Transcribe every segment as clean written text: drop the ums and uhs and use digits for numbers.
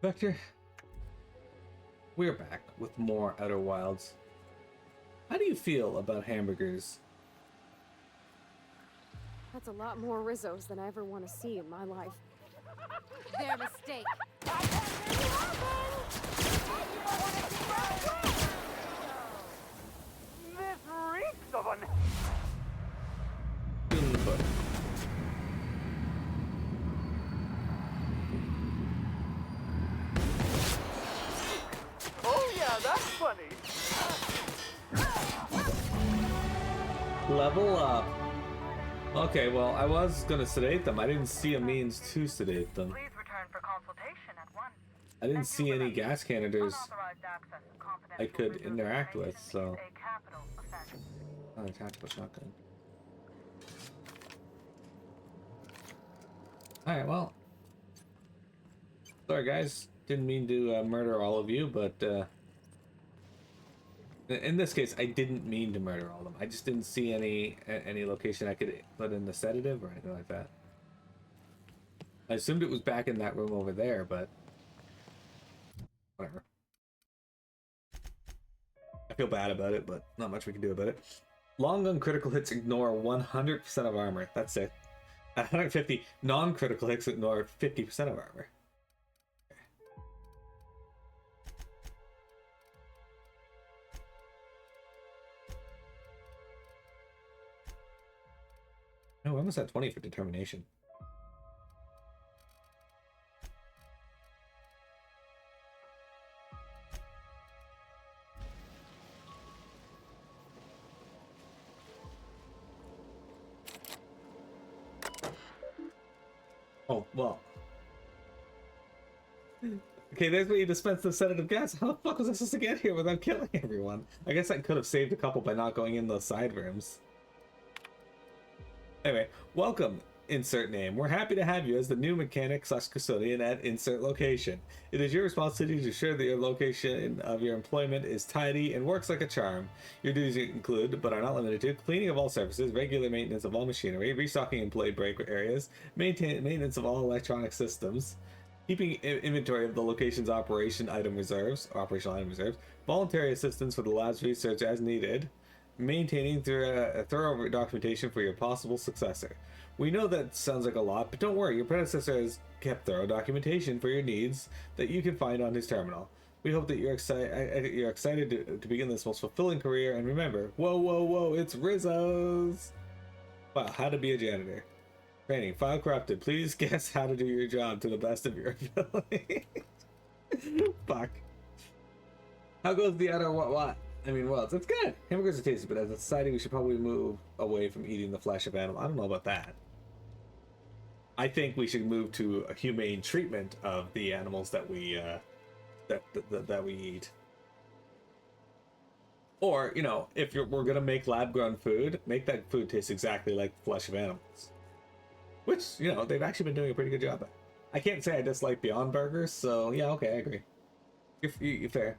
Vector, we're back with more Outer Wilds. How do you feel about hamburgers? That's a lot more Rizzos than I ever want to see in my life. Their mistake. This reeks of an... Input. Oh yeah, that's funny. Level up. Okay, well, I was gonna sedate them. I didn't see a means to sedate them. Please return for consultation at once. I didn't see any gas canisters Unauthorized access to confidential I could resource interact with, information so... is a capital offense. Oh, a tactical shotgun. Alright, well. Sorry, guys. Didn't mean to murder all of you, but... in this case, I didn't mean to murder all of them. I just didn't see any location I could put in the sedative or anything like that. I assumed it was back in that room over there, but... whatever. I feel bad about it, but not much we can do about it. Long gun critical hits ignore 100% of armor. That's it. At 150, non-critical hits ignore 50% of armor. No, I almost had 20 for determination. Oh, well. Okay, there's where you dispense the sedative gas. How the fuck was I supposed to get here without killing everyone? I guess I could have saved a couple by not going in those side rooms. Anyway, welcome, insert name. We're happy to have you as the new mechanic / custodian at insert location. It is your responsibility to ensure that your location of your employment is tidy and works like a charm. Your duties include, but are not limited to, cleaning of all surfaces, regular maintenance of all machinery, restocking employee break areas, maintenance of all electronic systems, keeping inventory of the location's operational item reserves, voluntary assistance for the lab's research as needed, maintaining thorough documentation for your possible successor. We know that sounds like a lot, but don't worry, your predecessor has kept thorough documentation for your needs that you can find on his terminal. We hope that you're excited to begin this most fulfilling career, and remember, whoa, it's Rizzo's! Wow, how to be a janitor. Training, file corrupted. Please guess how to do your job to the best of your ability. Fuck. How goes the other what? I mean, well, it's good. Hamburgers are tasty, but as a society, we should probably move away from eating the flesh of animals. I don't know about that. I think we should move to a humane treatment of the animals that we that we eat. Or, you know, if we're gonna make lab-grown food, make that food taste exactly like the flesh of animals. Which, you know, they've actually been doing a pretty good job at. I can't say I dislike Beyond Burgers, so yeah, okay, I agree. You're fair.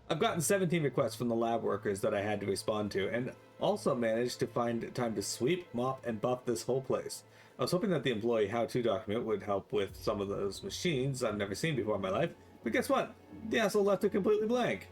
I've gotten 17 requests from the lab workers that I had to respond to, and also managed to find time to sweep, mop, and buff this whole place. I was hoping that the employee how-to document would help with some of those machines I've never seen before in my life, but guess what? The asshole left it completely blank.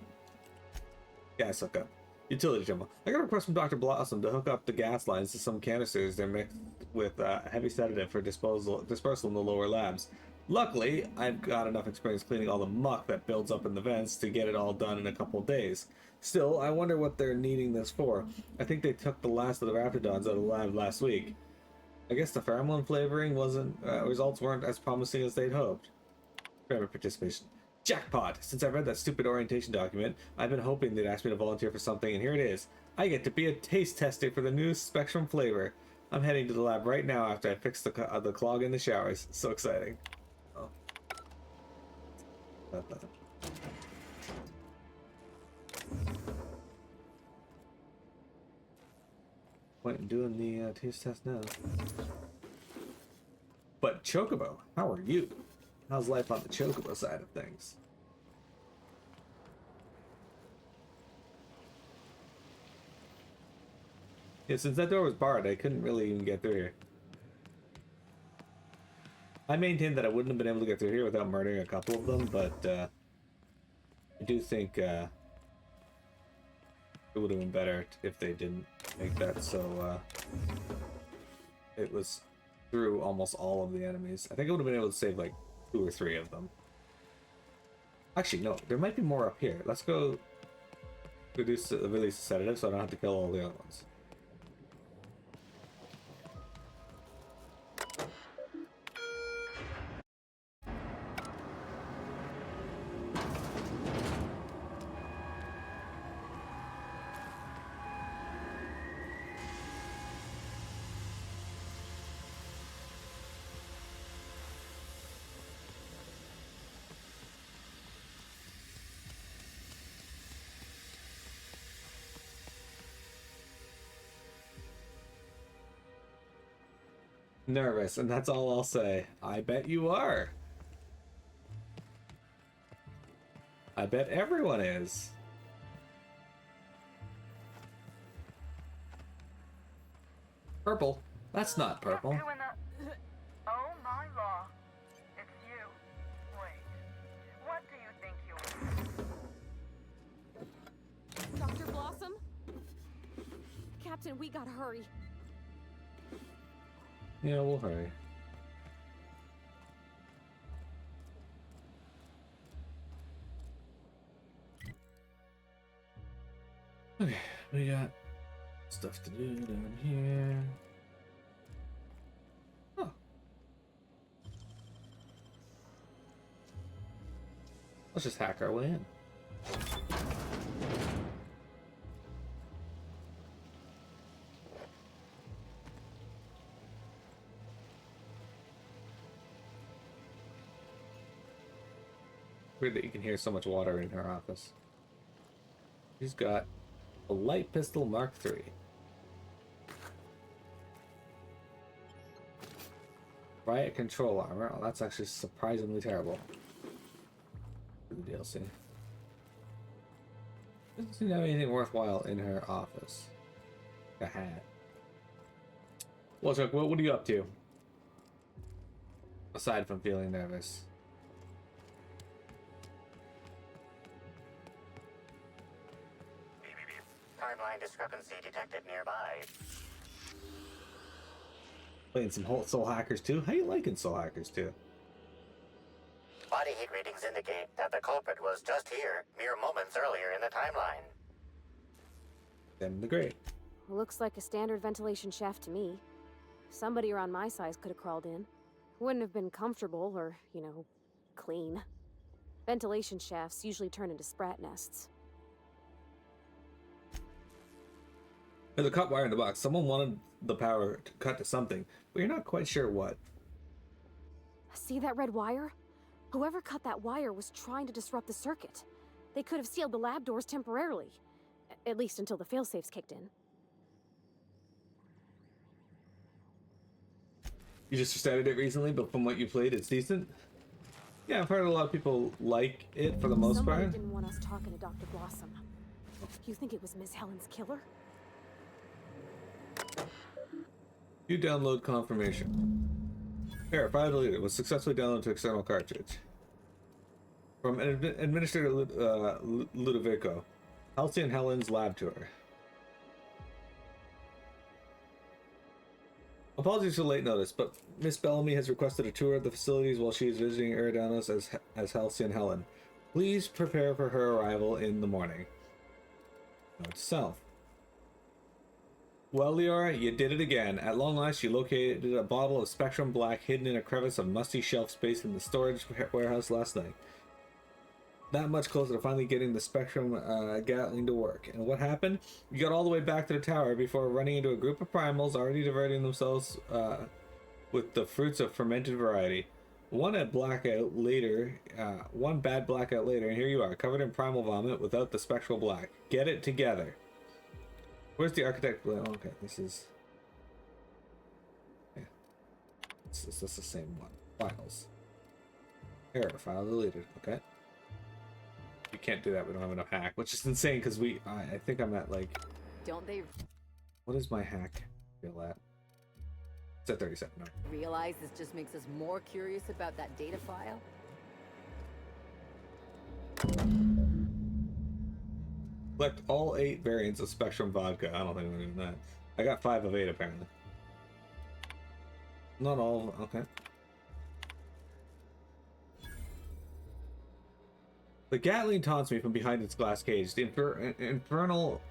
Gas hookup. Utility terminal. I got a request from Dr. Blossom to hook up the gas lines to some canisters they're mixed with heavy sedative for dispersal in the lower labs. Luckily, I've got enough experience cleaning all the muck that builds up in the vents to get it all done in a couple days. Still, I wonder what they're needing this for. I think they took the last of the Raptidons out of the lab last week. I guess the pheromone flavoring results weren't as promising as they'd hoped. Experiment participation. Jackpot! Since I read that stupid orientation document, I've been hoping they'd ask me to volunteer for something, and here it is. I get to be a taste tester for the new Spectrum flavor. I'm heading to the lab right now after I fix the clog in the showers. So exciting. Oh. Point in doing the taste test now. But Chocobo, how are you? How's life on the Chocobo side of things? Yeah, since that door was barred, I couldn't really even get through here. I maintain that I wouldn't have been able to get through here without murdering a couple of them, but I do think it would have been better if they didn't make that so it was through almost all of the enemies. I think I would have been able to save like 2 or 3 of them. Actually, no, there might be more up here. Let's go release the sedative so I don't have to kill all the other ones. Nervous, and that's all I'll say. I bet you are. I bet everyone is. Purple? That's not purple. Doing the... Oh my law. It's you. Wait. What do you think you... Dr. Blossom? Captain, we gotta hurry. Yeah, we'll hurry. Okay, we got stuff to do down here. Oh. Let's just hack our way in. Weird that you can hear so much water in her office. She's got a light pistol Mark III. Riot control armor. Oh, that's actually surprisingly terrible. The DLC. Doesn't seem to have anything worthwhile in her office. A hat. Well, Chuck, what are you up to? Aside from feeling nervous. Timeline discrepancy detected nearby. Playing some Soul Hackers 2? How you liking Soul Hackers 2? Body heat readings indicate that the culprit was just here mere moments earlier in the timeline. Them the Great. Looks like a standard ventilation shaft to me. Somebody around my size could have crawled in. Wouldn't have been comfortable or, you know, clean. Ventilation shafts usually turn into sprat nests. There's a cut wire in the box. Someone wanted the power to cut to something, but you're not quite sure what. See that red wire? Whoever cut that wire was trying to disrupt the circuit. They could have sealed the lab doors temporarily. At least until the failsafes kicked in. You just started it recently, but from what you played, it's decent. Yeah, I've heard a lot of people like it for the most Somebody part. didn't want us talking to Dr. Blossom. You think it was Miss Helen's killer? You download confirmation. Here, file deleted. Was successfully downloaded to external cartridge. From Administrator Ludovico. Halcyon Helen's lab tour. Apologies for late notice, but Miss Bellamy has requested a tour of the facilities while she is visiting Eridanos as Halcyon Helen. Please prepare for her arrival in the morning. Note to self. Well, Leora, you did it again. At long last, you located a bottle of Spectrum Black hidden in a crevice of musty shelf space in the storage warehouse last night. That much closer to finally getting the Spectrum Gatling to work. And what happened? You got all the way back to the tower before running into a group of primals already diverting themselves with the fruits of fermented variety. One bad blackout later, and here you are, covered in primal vomit without the spectral black. Get it together. Where's the architect? Oh, okay, this is... Yeah. This is the same one. Files. Error, file deleted. Okay. You can't do that, we don't have enough hack, which is insane because I think I'm at like... Don't they? What is my hack feel at? It's at 37. No. Realize this just makes us more curious about that data file? Collect all 8 variants of Spectrum vodka. I don't think I'm doing that. I got 5 of 8 apparently. Not all. Okay. The Gatling taunts me from behind its glass cage. The infernal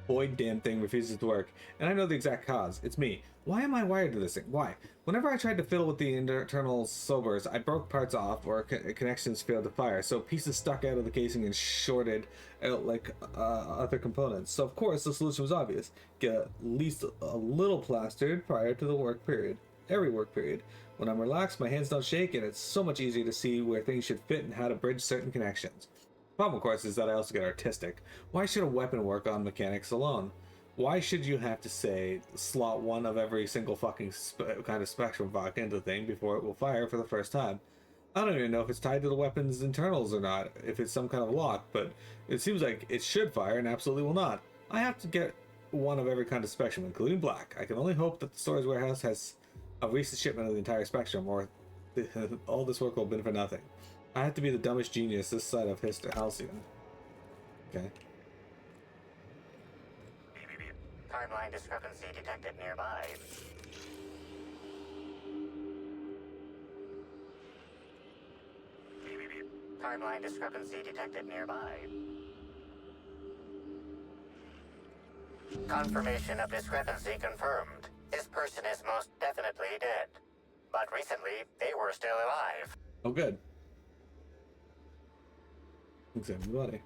void damn thing refuses to work, and I know the exact cause. It's me. Why am I wired to this thing? Why? Whenever I tried to fiddle with the internal sobers, I broke parts off or connections failed to fire, so pieces stuck out of the casing and shorted out like other components. So of course the solution was obvious. Get at least a little plastered prior to the work period. Every work period. When I'm relaxed, my hands don't shake, and it's so much easier to see where things should fit and how to bridge certain connections. The problem, of course, is that I also get artistic. Why should a weapon work on mechanics alone? Why should you have to say slot one of every single fucking kind of spectrum vodka into the thing before it will fire for the first time? I don't even know if it's tied to the weapon's internals or not, if it's some kind of lock, but it seems like it should fire and absolutely will not. I have to get one of every kind of spectrum, including black. I can only hope that the storage warehouse has a recent shipment of the entire spectrum, or all this work will have been for nothing. I have to be the dumbest genius this side of Halcyon. Okay. Timeline discrepancy detected nearby. Timeline discrepancy detected nearby. Confirmation of discrepancy confirmed. This person is most definitely dead. But recently, they were still alive. Oh, good. Examine the body.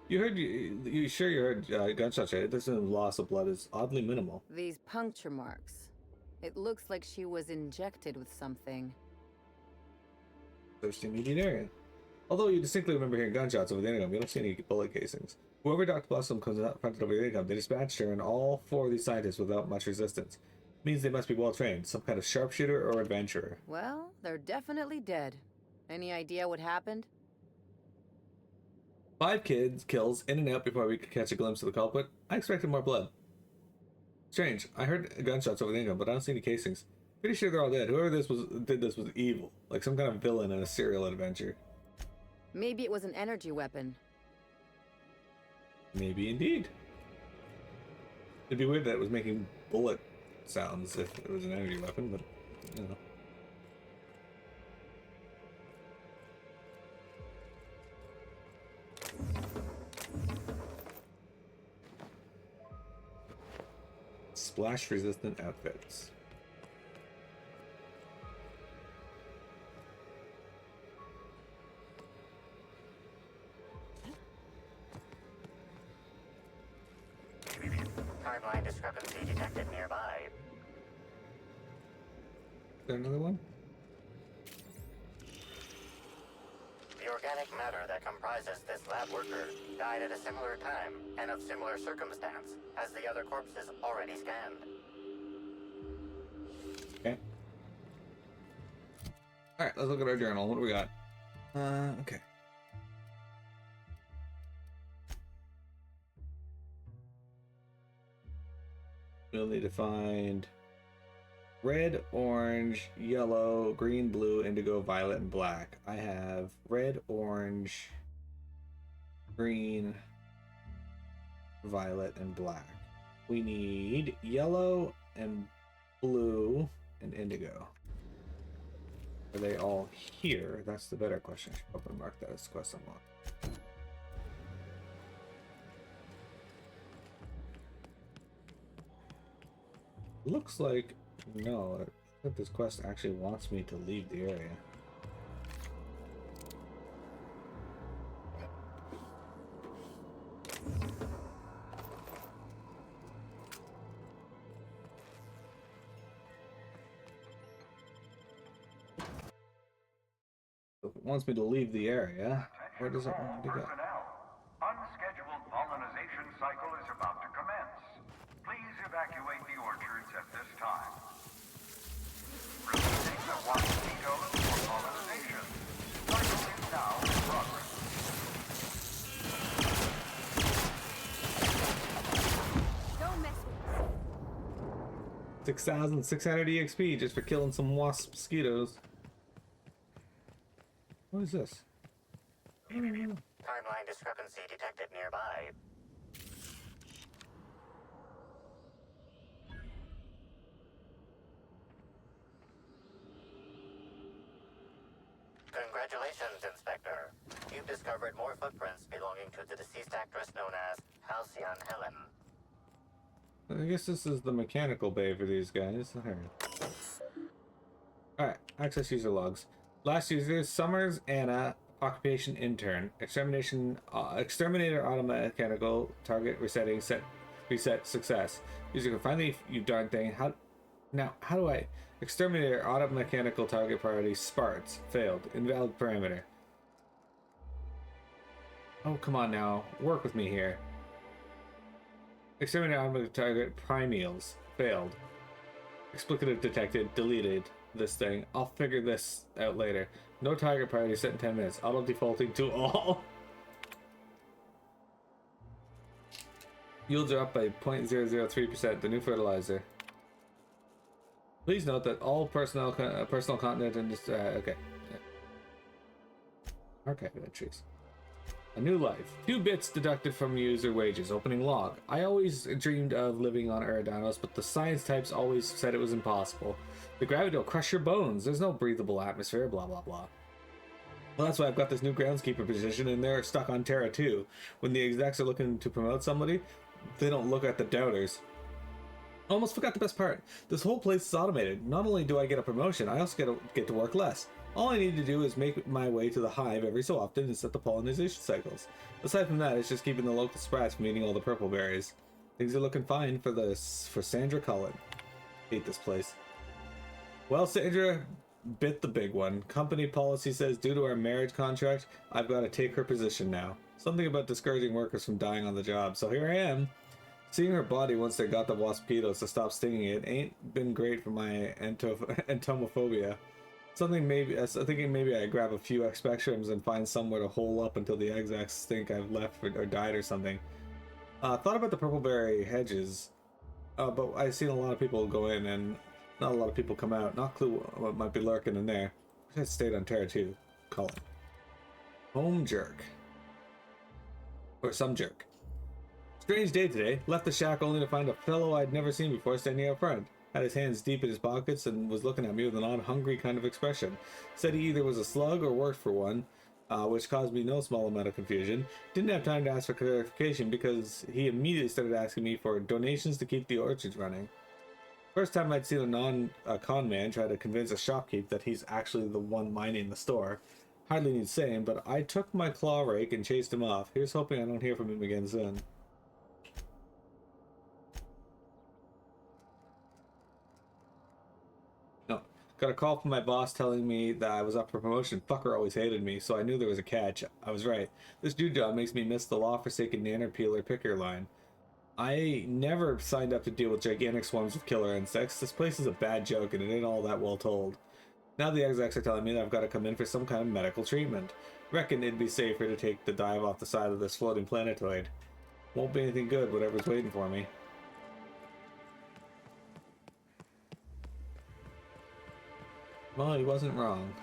You sure you heard gunshots, right? This loss of blood is oddly minimal. These puncture marks. It looks like she was injected with something. Search the immediate area. Although you distinctly remember hearing gunshots over the intercom, you don't see any bullet casings. Whoever Dr. Blossom comes out fronted over the intercom, they dispatched her and all 4 of these scientists without much resistance. Means they must be well trained, some kind of sharpshooter or adventurer. Well, they're definitely dead. Any idea what happened? 5 kids kills in and out before we could catch a glimpse of the culprit. I expected more blood. Strange. I heard gunshots over the intercom, but I don't see any casings. Pretty sure they're all dead. Whoever did this was evil, like some kind of villain in a serial adventure. Maybe it was an energy weapon. Maybe indeed. It'd be weird that it was making bullet sounds if it was an energy weapon, but you know. Splash resistant outfits. Timeline discrepancy detected nearby. Is there another one? The organic matter that comprises this lab worker died at a similar time and of similar circumstance as the other corpses already scanned. Okay. Alright, let's look at our journal. What do we got? Okay. We'll need to find red, orange, yellow, green, blue, indigo, violet, and black. I have red, orange, green, violet, and black. We need yellow and blue and indigo. Are they all here? That's the better question. I should probably mark that as quest unlocked. Looks like no. I think this quest actually wants me to leave the area. If it wants me to leave the area, where does it want me to go? Personnel. Unscheduled pollinization cycle is about to commence. Please evacuate the orchards at this time. Releasing the one mosquitoes for pollinization. Cycle is now in progress. Don't mess with us. 6,600 EXP just for killing some wasp mosquitoes. What is this? Timeline discrepancy detected nearby. Congratulations, Inspector. You've discovered more footprints belonging to the deceased actress known as Halcyon Helen. I guess this is the mechanical bay for these guys. Alright, access user logs. Last user, Summers Anna, occupation intern. Exterminator automechanical target resetting reset success. User can finally, you darn thing. How do I exterminator automechanical target priority Sparts failed. Invalid parameter. Oh, come on now. Work with me here. Exterminator automatic target primeals failed. Explicative detected. Deleted this thing. I'll figure this out later. No target priority set in 10 minutes. Auto defaulting to all. Yields are up by 0.003%. The new fertilizer. Please note that all personal content in this. Okay. Yeah. Archive entries. A new life. 2 bits deducted from user wages. Opening log. I always dreamed of living on Eridanos, but the science types always said it was impossible. The gravity will crush your bones. There's no breathable atmosphere, blah blah blah. Well, that's why I've got this new groundskeeper position, and they're stuck on Terra too. When the execs are looking to promote somebody, they don't look at the doubters. Almost forgot the best part. This whole place is automated. Not only do I get a promotion, I also get to work less. All I need to do is make my way to the hive every so often and set the pollination cycles. Aside from that, it's just keeping the local sprats from eating all the purple berries. Things are looking fine for Sandra Cullen. Hate this place. Well, Sandra bit the big one. Company policy says due to our marriage contract, I've got to take her position now. Something about discouraging workers from dying on the job. So here I am. Seeing her body once they got the waspitos to stop stinging it ain't been great for my entomophobia. Thinking maybe I grab a few expectrums and find somewhere to hole up until the execs think I've left or died or something. Thought about the purpleberry hedges, but I've seen a lot of people go in and not a lot of people come out. Not clue what might be lurking in there. I stayed on Terra 2. Cullen. Home jerk. Or some jerk. Strange day today. Left the shack only to find a fellow I'd never seen before standing out front. Had his hands deep in his pockets and was looking at me with an odd, hungry kind of expression. Said he either was a slug or worked for one, which caused me no small amount of confusion. Didn't have time to ask for clarification because he immediately started asking me for donations to keep the orchards running. First time I'd seen a con man try to convince a shopkeep that he's actually the one mining the store. Hardly need saying, but I took my claw rake and chased him off. Here's hoping I don't hear from him again soon. Got a call from my boss telling me that I was up for promotion. Fucker always hated me, so I knew there was a catch. I was right. This new job makes me miss the law-forsaken nanner peeler picker line. I never signed up to deal with gigantic swarms of killer insects. This place is a bad joke and it ain't all that well told. Now the execs are telling me that I've got to come in for some kind of medical treatment. Reckon it'd be safer to take the dive off the side of this floating planetoid. Won't be anything good, whatever's waiting for me. Well, he wasn't wrong.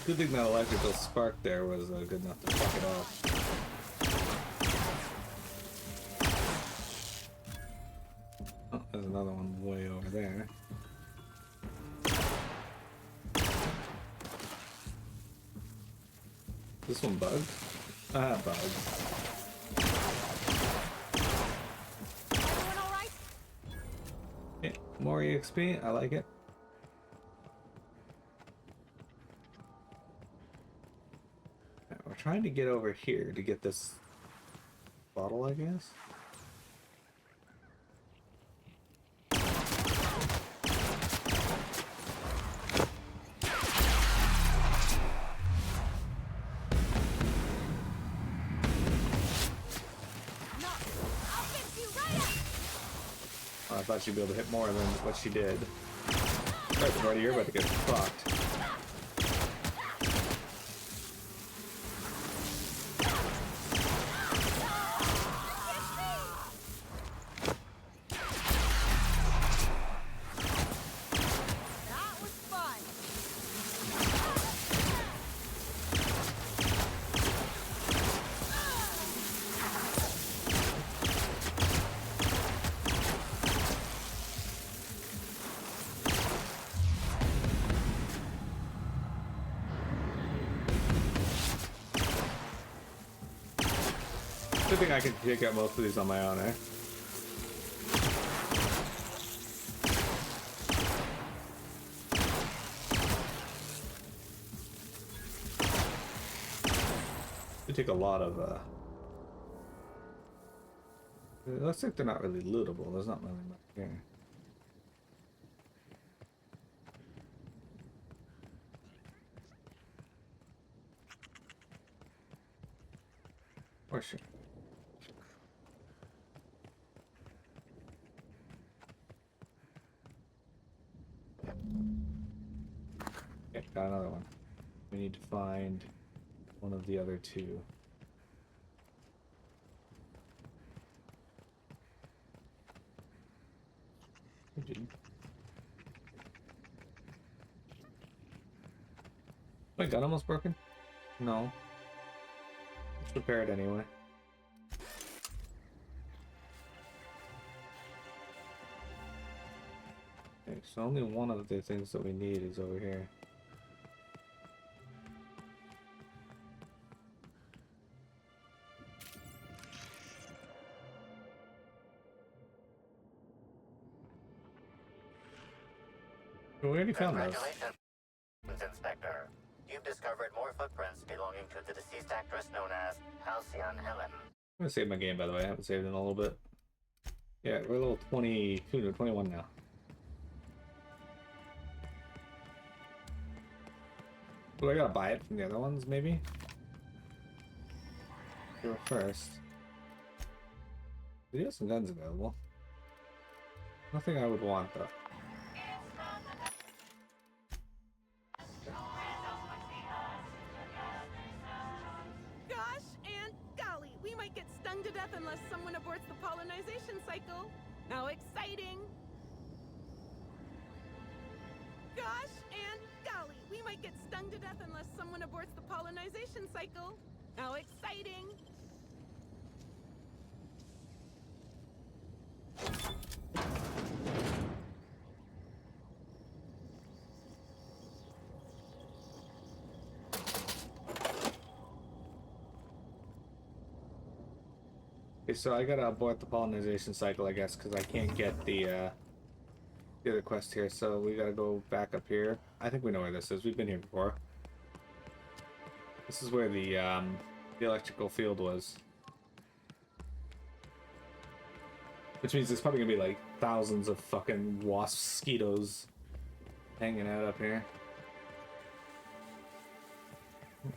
Good thing that electrical spark there was good enough to fuck it off. Oh, there's another one way over there. This one bugged? Ah, bugged. Everyone all right? Okay, more EXP, I like it. We're trying to get over here to get this bottle, I guess. I thought she'd be able to hit more than what she did. Alright, Brody, you're about to get fucked. That was fun. Good thing I can take out most of these on my own, eh? They take a lot of, it looks like they're not really lootable. There's not really much here. For sure. Okay, got another one. We need to find one of the other two. My gun almost broken? No. Let's repair it anyway. Okay, so only one of the things that we need is over here. We already found those. Congratulations, Inspector. You've discovered more footprints belonging to the deceased actress known as Halcyon Helen. I'm gonna save my game, by the way. I haven't saved it in a little bit. Yeah, we're a little 22 to 21 now. Do I gotta buy it from the other ones, maybe? Do it first. Do you have some guns available? Nothing I would want, though. Gosh and golly, we might get stung to death unless someone aborts the pollinization cycle. How exciting! Gosh and golly, we might get stung to death unless someone aborts the pollinization cycle. How exciting! Okay, so I gotta abort the pollinization cycle, I guess, because I can't get the other quest here. So we gotta go back up here. I think we know where this is. We've been here before. This is where the electrical field was. Which means there's probably gonna be like thousands of fucking mosquitoes hanging out up here.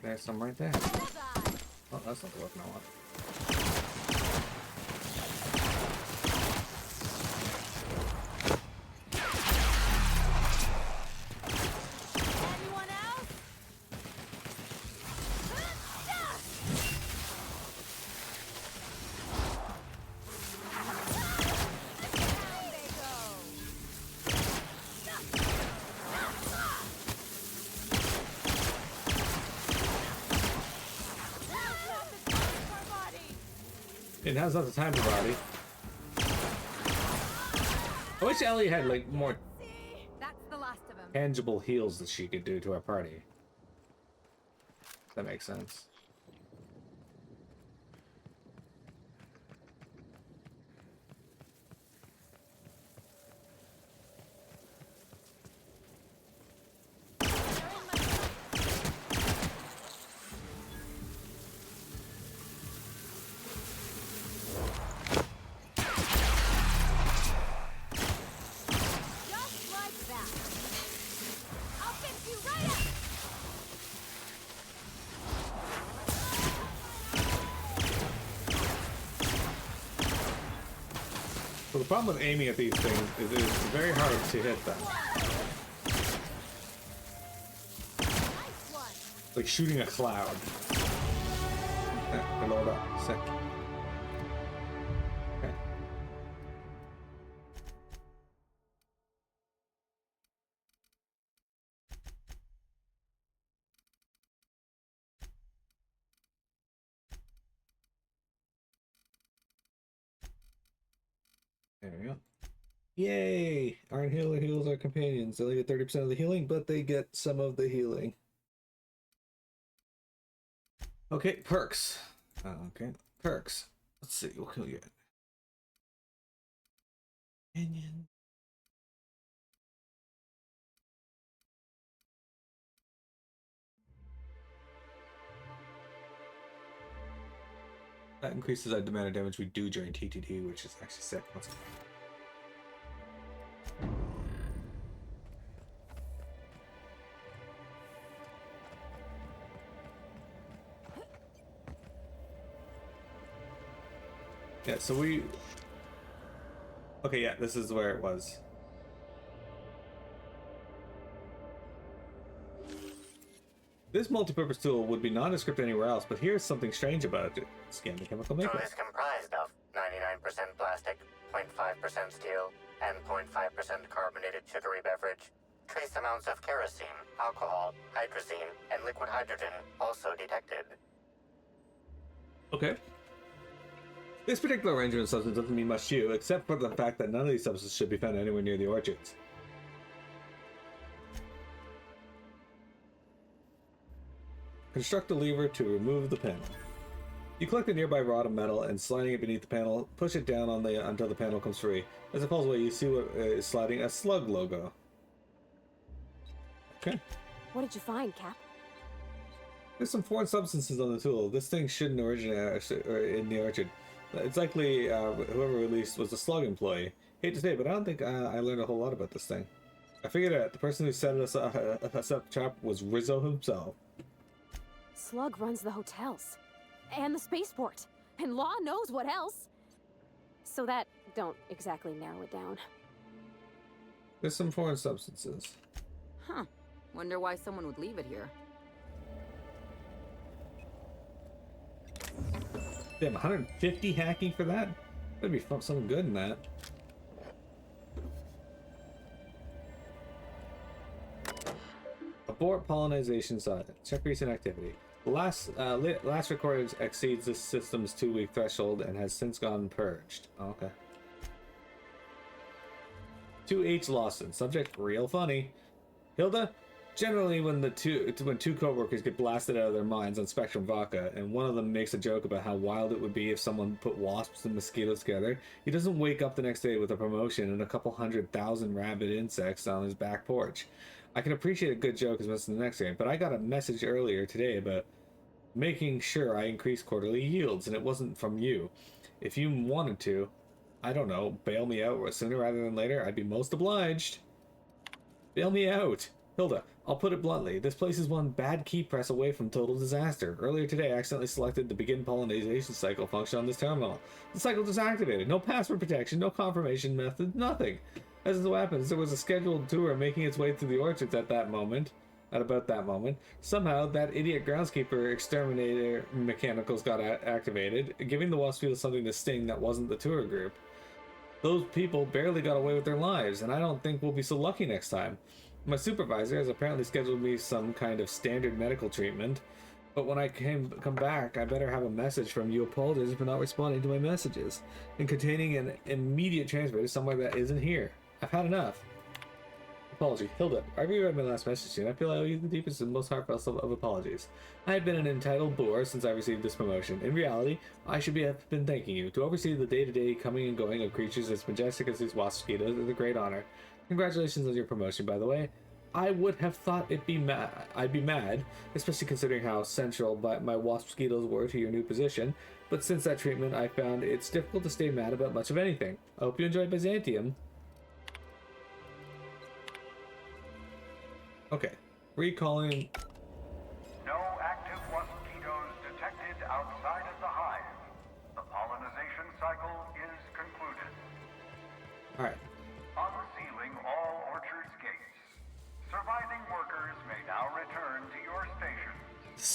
There's some right there. Oh, that's not the weapon I want. Anyone else? Down they go. It has not the time to body. I wish Ellie had like more That's the last of them. tangible heals that she could do to our party. That makes sense. Just like that. I'll fix you right up. So the problem with aiming at these things is it's very hard to hit them. It's like shooting a cloud. Load up. Sick. Okay. There we go. Yay! Iron Healer heals our companions. They only get 30% of the healing, but they get some of the healing. Okay, perks. Okay, perks. Let's see, what can we get? Companion. That increases our amount of damage we do during TTD, which is actually sick. Let's go. Yeah, so we... Okay, yeah, this is where it was. This multi-purpose tool would be nondescript anywhere else, but here's something strange about it. Scan the chemical Tool makeup. is comprised of 99% plastic, 0.5% steel, and 0.5% carbonated sugary beverage. Trace amounts of kerosene, alcohol, hydrazine, and liquid hydrogen also detected. Okay. This particular arrangement of substance doesn't mean much to you, except for the fact that none of these substances should be found anywhere near the orchards. Construct a lever to remove the panel. You collect a nearby rod of metal and sliding it beneath the panel, push it down on until the panel comes free. As it falls away, you see what is sliding a slug logo. Okay. What did you find, Cap? There's some foreign substances on the tool. This thing shouldn't originate in the orchard. It's likely whoever released was a slug employee. Hate to say, but I don't think I learned a whole lot about this thing. I figured out the person who set us up trap was Rizzo himself. Slug runs the hotels. And the spaceport. And Law knows what else. So that don't exactly narrow it down. There's some foreign substances. Huh. Wonder why someone would leave it here. Damn, 150 hacking for that? There'd be something good in that. Abort pollination site. Check recent activity. The last recorded exceeds the system's 2-week threshold and has since gone purged. Oh, okay. 2H Lawson. Subject real funny. Hilda? Generally, when two co-workers get blasted out of their minds on Spectrum Vodka, and one of them makes a joke about how wild it would be if someone put wasps and mosquitoes together, he doesn't wake up the next day with a promotion and a couple 100,000 rabid insects on his back porch. I can appreciate a good joke as much as the next game, but I got a message earlier today about making sure I increase quarterly yields, and it wasn't from you. If you wanted to, I don't know, bail me out sooner rather than later, I'd be most obliged. Bail me out. Hilda, I'll put it bluntly, this place is one bad key press away from total disaster. Earlier today, I accidentally selected the begin pollination cycle function on this terminal. The cycle just activated. No password protection, no confirmation method, nothing. As it so happens, there was a scheduled tour making its way through the orchards at about that moment. Somehow, that idiot groundskeeper exterminator mechanicals got activated, giving the wasp field something to sting that wasn't the tour group. Those people barely got away with their lives, and I don't think we'll be so lucky next time. My supervisor has apparently scheduled me some kind of standard medical treatment, but when I come back, I better have a message from you apologizing for not responding to my messages, and containing an immediate transfer to somewhere that isn't here. I've had enough. Apology. Hilda, I reread my last message to you, and I feel I owe you the deepest and most heartfelt of apologies. I have been an entitled bore since I received this promotion. In reality, I should have been thanking you. To oversee the day-to-day coming and going of creatures as majestic as these wasp mosquitoes is a great honor. Congratulations on your promotion, by the way. I would have thought I'd be mad, especially considering how central my wasp mosquitoes were to your new position, but since that treatment, I found it's difficult to stay mad about much of anything. I hope you enjoyed Byzantium. Okay, recalling. No active mosquitoes detected outside of the hive. The pollination cycle is concluded.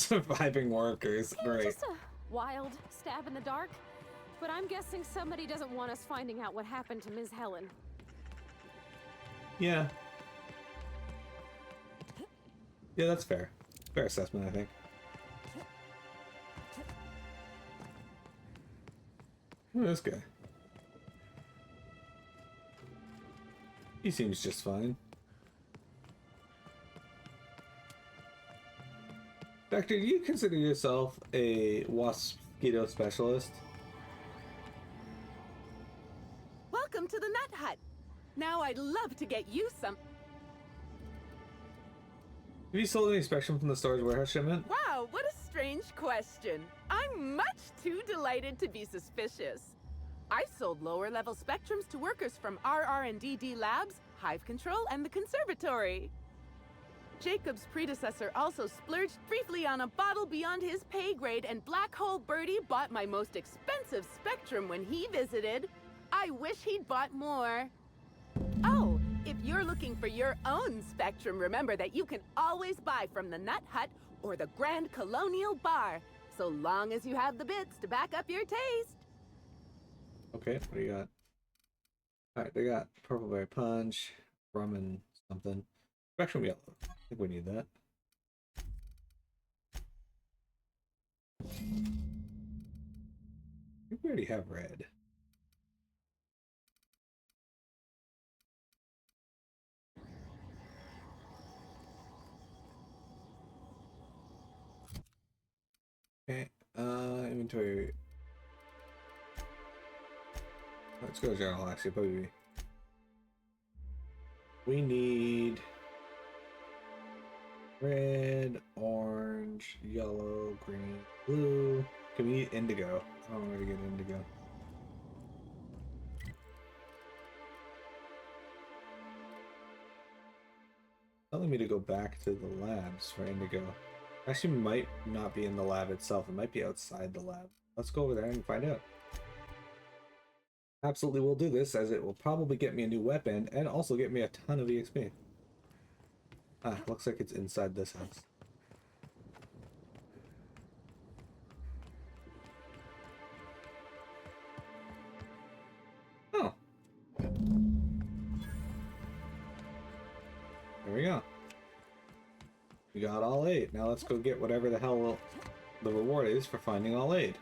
Surviving workers. Yeah, Great. just a wild stab in the dark. But I'm guessing somebody doesn't want us finding out what happened to Ms. Helen. Yeah. Yeah, that's fair. Fair assessment, I think. Oh, this guy. He seems just fine. Doctor, do you consider yourself a mosquito specialist? Welcome to the Nut Hut. Now I'd love to get you some. Have you sold any Spectrum from the storage warehouse shipment? Wow, what a strange question. I'm much too delighted to be suspicious. I sold lower-level Spectrums to workers from RR&DD Labs, Hive Control, and the Conservatory. Jacob's predecessor also splurged briefly on a bottle beyond his pay grade, and Black Hole Birdie bought my most expensive Spectrum when he visited. I wish he'd bought more. Oh, if you're looking for your own Spectrum, remember that you can always buy from the Nut Hut or the Grand Colonial Bar, so long as you have the bits to back up your taste. Okay, what do you got? Alright, they got Purple Berry Punch, rum and something. Spectrum Yellow. I think we need that. I think we already have red. Okay, inventory. Let's go to journal, actually, probably. We need red, orange, yellow, green, blue. Can we need indigo? I don't know where to get indigo. Telling me to go back to the labs for indigo. Actually, might not be in the lab itself. It might be outside the lab. Let's go over there and find out. Absolutely will do this, as it will probably get me a new weapon and also get me a ton of EXP. Ah, looks like it's inside this house. Oh. There we go. We got all 8. Now let's go get whatever the hell the reward is for finding all 8.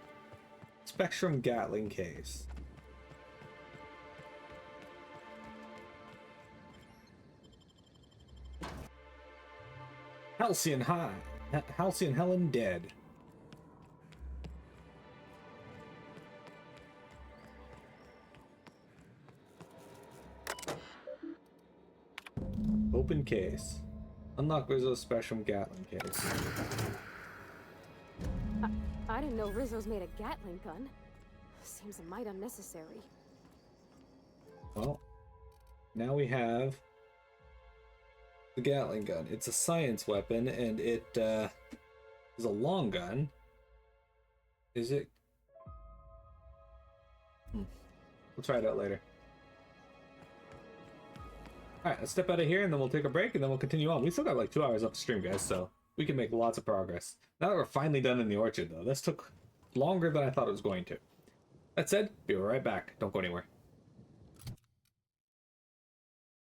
Spectrum Gatling case. Halcyon High. Halcyon Helen dead. Open case. Unlock Rizzo's Spectrum Gatling case. I didn't know Rizzo's made a Gatling gun. Seems a mite unnecessary. Well, now we have the Gatling gun. It's a science weapon, and it is a long gun. Is it? We'll try it out later. Alright, let's step out of here, and then we'll take a break, and then we'll continue on. We still got like 2 hours up the stream, guys, so we can make lots of progress. Now that we're finally done in the orchard, though, this took longer than I thought it was going to. That said, be right back. Don't go anywhere.